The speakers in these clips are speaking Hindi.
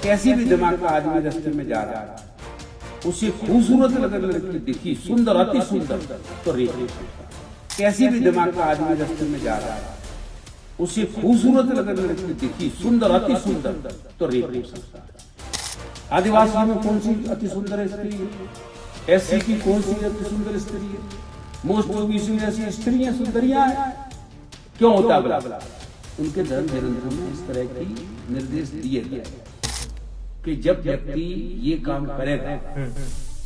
कैसी भी दिमाग का आदमी रास्ते में जा रहा है, उसे खूबसूरत अगर लड़की दिखी, सुंदर, अति सुंदर, तो रेप हो सकता है। कैसी भी दिमाग का आदमी रास्ते में जा रहा है, उसे खूबसूरत अगर लड़की दिखी, सुंदर, अति सुंदर, तो रेप हो सकता है। आदिवासी में कौन सी अति सुंदर स्त्री है? एससी की कौन सी अति सुंदर स्त्री है? मोस्ट ओबीसी में ऐसी स्त्रियां सुंदरियां हैं। क्यों होता बला? उनके धर्म ग्रंथों में इस तरह की निर्देश दिए गए कि जब व्यक्ति ये काम करेगा,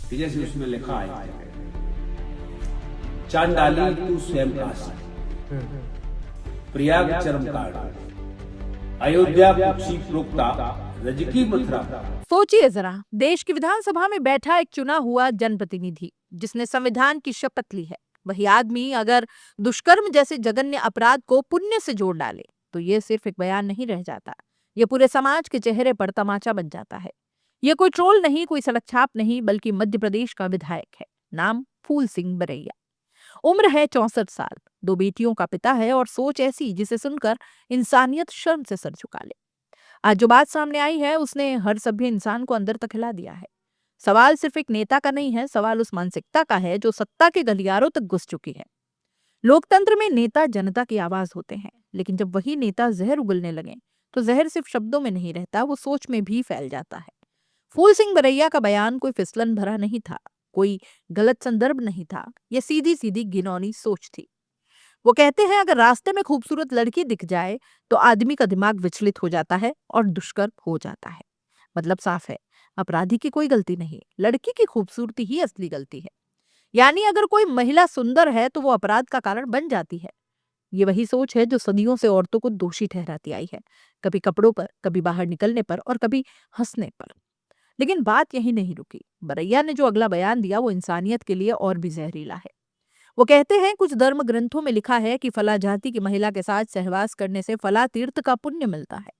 कि जैसे उसमें लिखा है, चांडाली तू स्वयं काशी, प्रयाग चरम कांड, अयोध्या कुक्षी प्रोक्ता, रजकी मथुरा। सोचिए जरा, देश की विधानसभा में बैठा एक चुना हुआ जनप्रतिनिधि जिसने संविधान की शपथ ली है, वही आदमी अगर दुष्कर्म जैसे जघन्य अपराध को पुण्य से जोड़ डाले तो ये सिर्फ एक बयान नहीं रह जाता, ये पूरे समाज के चेहरे पर तमाचा बन जाता है। ये कोई ट्रोल नहीं, कोई सड़क छाप नहीं, बल्कि मध्य प्रदेश का विधायक है। नाम फूल सिंह बरैया। उम्र है 64 साल, 2 बेटियों का पिता है और सोच ऐसी जिसे सुनकर इंसानियत शर्म से सर झुका ले। आज जो बात सामने आई है उसने हर सभ्य इंसान को अंदर तक हिला दिया है। सवाल सिर्फ एक नेता का नहीं है, सवाल उस मानसिकता का है जो सत्ता के गलियारों तक घुस चुकी है। लोकतंत्र में नेता जनता की आवाज होते हैं, लेकिन जब वही नेता जहर उगलने लगे तो जहर सिर्फ शब्दों में नहीं रहता, वो सोच में भी फैल जाता है। फूल सिंह बरैया का बयान कोई फिसलन भरा नहीं था, कोई गलत संदर्भ नहीं था, यह सीधी सीधी घिनौनी सोच थी। वो कहते हैं अगर रास्ते में खूबसूरत लड़की दिख जाए तो आदमी का दिमाग विचलित हो जाता है और दुष्कर्म हो जाता है। मतलब साफ है, अपराधी की कोई गलती नहीं, लड़की की खूबसूरती ही असली गलती है। यानी अगर कोई महिला सुंदर है तो वो अपराध का कारण बन जाती है। ये वही सोच है जो सदियों से औरतों को दोषी ठहराती आई है, कभी कपड़ों पर, कभी बाहर निकलने पर और कभी हंसने पर। लेकिन बात यही नहीं रुकी। बरैया ने जो अगला बयान दिया वो इंसानियत के लिए और भी जहरीला है। वो कहते हैं कुछ धर्म ग्रंथों में लिखा है कि फला जाति की महिला के साथ सहवास करने से फला तीर्थ का पुण्य मिलता है,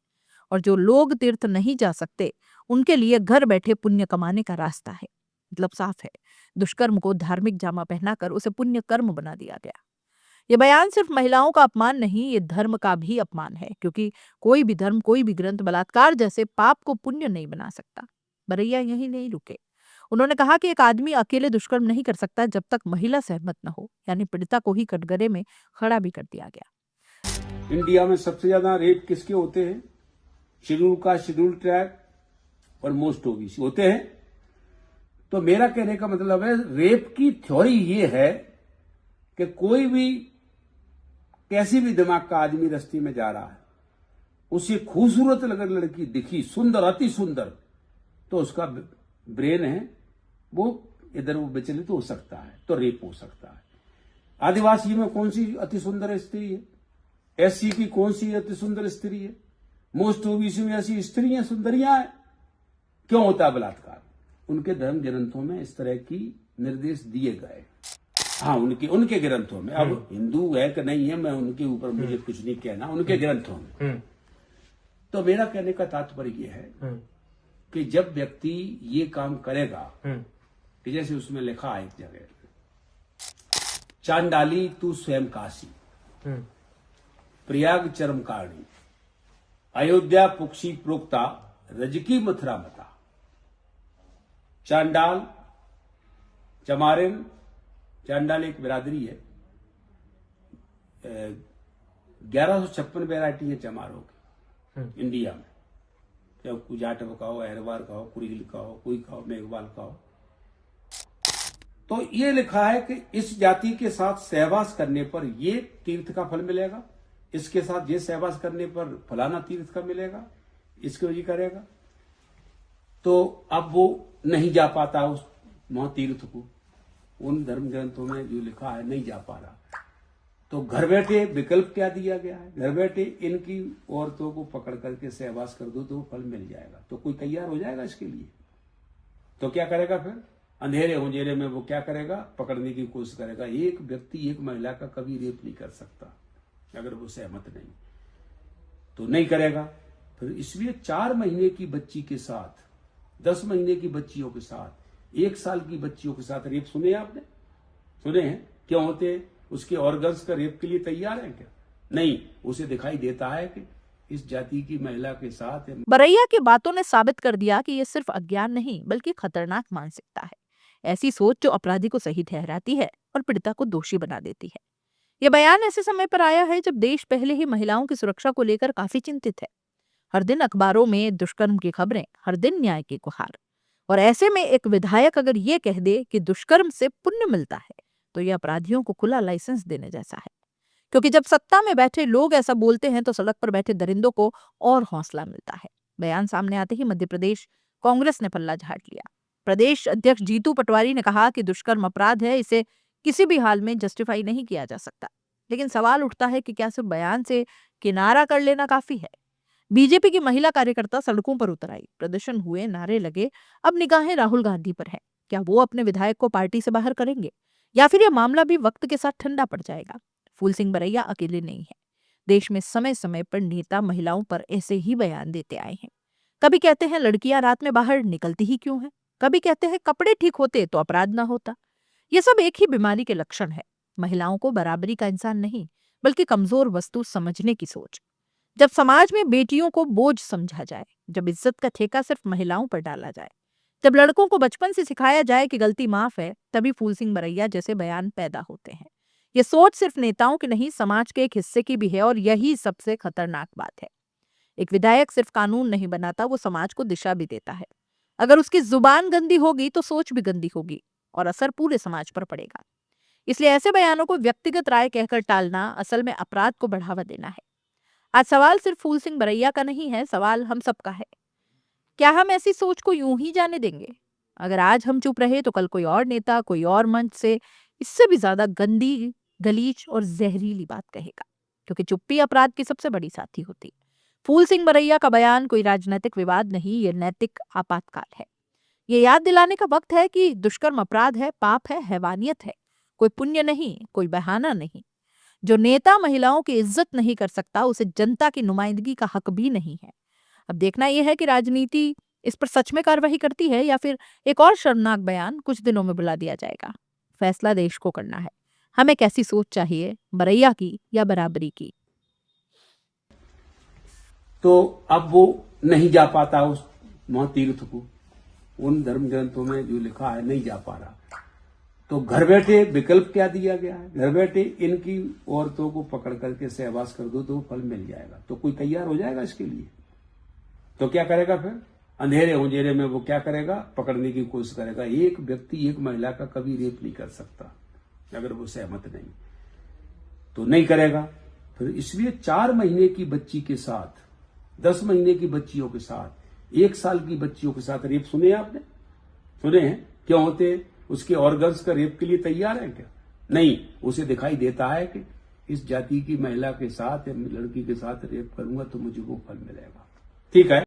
और जो लोग तीर्थ नहीं जा सकते उनके लिए घर बैठे पुण्य कमाने का रास्ता है। मतलब साफ है, दुष्कर्म को धार्मिक जामा पहनाकर उसे पुण्य कर्म बना दिया गया। ये बयान सिर्फ महिलाओं का अपमान नहीं, ये धर्म का भी अपमान है, क्योंकि कोई भी धर्म, कोई भी ग्रंथ बलात्कार जैसे पाप को पुण्य नहीं बना सकता। बरैया यही नहीं रुके, उन्होंने कहा कि एक आदमी अकेले दुष्कर्म नहीं कर सकता जब तक महिला सहमत न हो, यानी पीड़िता को ही कटघरे में खड़ा भी कर दिया गया। इंडिया में सबसे ज्यादा रेप किसके होते हैं? शेड्यूल कास्ट, शेड्यूल ट्राइब और मोस्ट ओबीसी होते हैं। तो मेरा कहने का मतलब है, रेप की थ्योरी ये है कि कोई भी, कैसी भी दिमाग का आदमी रास्ते में जा रहा है, उसे खूबसूरत अगर लड़की दिखी, सुंदर, अति सुंदर, तो उसका ब्रेन है वो इधर वो विचलित हो सकता है, तो रेप हो सकता है। आदिवासी में कौन सी अति सुंदर स्त्री है? एससी की कौन सी अति सुंदर स्त्री है? मोस्ट ओबीसी में ऐसी स्त्रियां सुंदरियां हैं। क्यों होता है बलात्कार? उनके धर्म ग्रंथों में इस तरह की निर्देश दिए गए। हाँ, उनके ग्रंथों में। अब हिंदू है कि नहीं है, मैं उनके ऊपर मुझे कुछ नहीं कहना, उनके ग्रंथों में। तो मेरा कहने का तात्पर्य यह है कि जब व्यक्ति ये काम करेगा, कि जैसे उसमें लिखा है एक जगह, चांडाली तू स्वयं काशी, प्रयाग चरम कारणी, अयोध्या पुक्षी प्रोक्ता, रजकी मथुरा मता। चांडाल, चमारिन, चांडाल एक बिरादरी है। 1156 वैरायटी है चमारों की इंडिया में। चाहे कोई जाटव का हो, अहरवार का हो, कुरील का हो, कोई का हो, मेघवाल का हो। तो ये लिखा है कि इस जाति के साथ सहवास करने पर ये तीर्थ का फल मिलेगा, इसके साथ ये सहवास करने पर फलाना तीर्थ का मिलेगा, इसको ये करेगा। तो अब वो नहीं जा पाता उस महातीर्थ को, उन धर्म ग्रंथों में जो लिखा है नहीं जा पा रहा। तो घर बैठे विकल्प क्या दिया गया है? घर बैठे इनकी औरतों को पकड़ करके सहवास कर दो तो फल मिल जाएगा। तो कोई तैयार हो जाएगा इसके लिए? तो क्या करेगा फिर? अंधेरे उंजेरे में वो क्या करेगा? पकड़ने की कोशिश करेगा। एक व्यक्ति एक महिला का कभी रेप नहीं कर सकता अगर वो सहमत नहीं, तो नहीं करेगा। फिर इसलिए 4 महीने की बच्ची के साथ, 10 महीने की बच्चियों के साथ, 1 साल की बच्चियों के साथ रेप सुने आपने? सुने हैं? क्यों होते हैं? उसके ऑर्गन्स का रेप के लिए तैयार है क्या? नहीं, उसे दिखाई देता है कि इस जाति की महिला के साथ। बरैया की बातों ने साबित कर दिया कि ये सिर्फ अज्ञान नहीं बल्कि खतरनाक मानसिकता है, ऐसी सोच जो अपराधी को सही ठहराती है और पीड़िता को दोषी बना देती है। यह बयान ऐसे समय पर आया है जब देश पहले ही महिलाओं की सुरक्षा को लेकर काफी चिंतित है। हर दिन अखबारों में दुष्कर्म की खबरें, हर दिन न्याय की गुहार। और ऐसे में एक विधायक अगर ये कह दे कि दुष्कर्म से पुण्य मिलता है तो ये अपराधियों को खुला लाइसेंस देने जैसा है। क्योंकि जब सत्ता में बैठे लोग ऐसा बोलते हैं तो सड़क पर बैठे दरिंदों को और हौसला मिलता है। बयान सामने आते ही मध्य प्रदेश कांग्रेस ने पल्ला झाड़ लिया। प्रदेश अध्यक्ष जीतू पटवारी ने कहा कि दुष्कर्म अपराध है, इसे किसी भी हाल में जस्टिफाई नहीं किया जा सकता। लेकिन सवाल उठता है कि क्या सिर्फ बयान से किनारा कर लेना काफी है? बीजेपी की महिला कार्यकर्ता सड़कों पर उतर आई, प्रदर्शन हुए, नारे लगे। अब निगाहें राहुल गांधी पर है। क्या वो अपने विधायक को पार्टी से बाहर करेंगे या फिर यह मामला भी वक्त के साथ ठंडा पड़ जाएगा? फूल सिंह बरैया अकेले नहीं है। देश में समय समय पर नेता महिलाओं पर ऐसे ही बयान देते आए हैं। कभी कहते हैं लड़कियां रात में बाहर निकलती ही क्यों हैं, कभी कहते हैं कपड़े ठीक होते तो अपराध ना होता। ये सब एक ही बीमारी के लक्षण है, महिलाओं को बराबरी का इंसान नहीं बल्कि कमजोर वस्तु समझने की सोच। जब समाज में बेटियों को बोझ समझा जाए, जब इज्जत का ठेका सिर्फ महिलाओं पर डाला जाए, जब लड़कों को बचपन से सिखाया जाए कि गलती माफ है, तभी फूल सिंह बरैया जैसे बयान पैदा होते हैं। ये सोच सिर्फ नेताओं की नहीं, समाज के एक हिस्से की भी है और यही सबसे खतरनाक बात है। एक विधायक सिर्फ कानून नहीं बनाता, वो समाज को दिशा भी देता है। अगर उसकी जुबान गंदी होगी तो सोच भी गंदी होगी और असर पूरे समाज पर पड़ेगा। इसलिए ऐसे बयानों को व्यक्तिगत राय कहकर टालना असल में अपराध को बढ़ावा देना है। आज सवाल सिर्फ फूल सिंह बरैया का नहीं है, सवाल हम सबका है। क्या हम ऐसी सोच को यूं ही जाने देंगे? अगर आज हम चुप रहे तो कल कोई और नेता, कोई और मंच से इससे भी ज्यादा गंदी, गलीच और जहरीली बात कहेगा। क्योंकि चुप्पी अपराध की सबसे बड़ी साथी होती है। फूल सिंह बरैया का बयान कोई राजनीतिक विवाद नहीं, ये नैतिक आपातकाल है। ये याद दिलाने का वक्त है कि दुष्कर्म अपराध है, पाप है, हैवानियत है, कोई पुण्य नहीं, कोई बहाना नहीं। जो नेता महिलाओं की इज्जत नहीं कर सकता, उसे जनता की नुमाइंदगी का हक भी नहीं है। अब देखना यह है कि राजनीति इस पर सच में कार्रवाई करती है या फिर एक और शर्मनाक बयान कुछ दिनों में बुला दिया जाएगा। फैसला देश को करना है। हमें कैसी सोच चाहिए, बरैया की या बराबरी की? तो अब वो नहीं जा पाता उस महातीर्थ को, उन धर्म ग्रंथों में जो लिखा है नहीं जा पा रहा। तो घर बैठे विकल्प क्या दिया गया है? घर बैठे इनकी औरतों को पकड़ करके सहवास कर दो तो फल मिल जाएगा। तो कोई तैयार हो जाएगा इसके लिए? तो क्या करेगा फिर? अंधेरे उंजेरे में वो क्या करेगा? पकड़ने की कोशिश करेगा। एक व्यक्ति एक महिला का कभी रेप नहीं कर सकता अगर वो सहमत नहीं, तो नहीं करेगा। फिर इसलिए 4 महीने की बच्ची के साथ, 10 महीने की बच्चियों के साथ, 1 साल की बच्चियों के साथ रेप सुने आपने? सुने हैं? क्यों होते? उसके ऑर्गन्स का रेप के लिए तैयार है क्या? नहीं, उसे दिखाई देता है कि इस जाति की महिला के साथ या लड़की के साथ रेप करूंगा तो मुझे वो फल मिलेगा। ठीक है।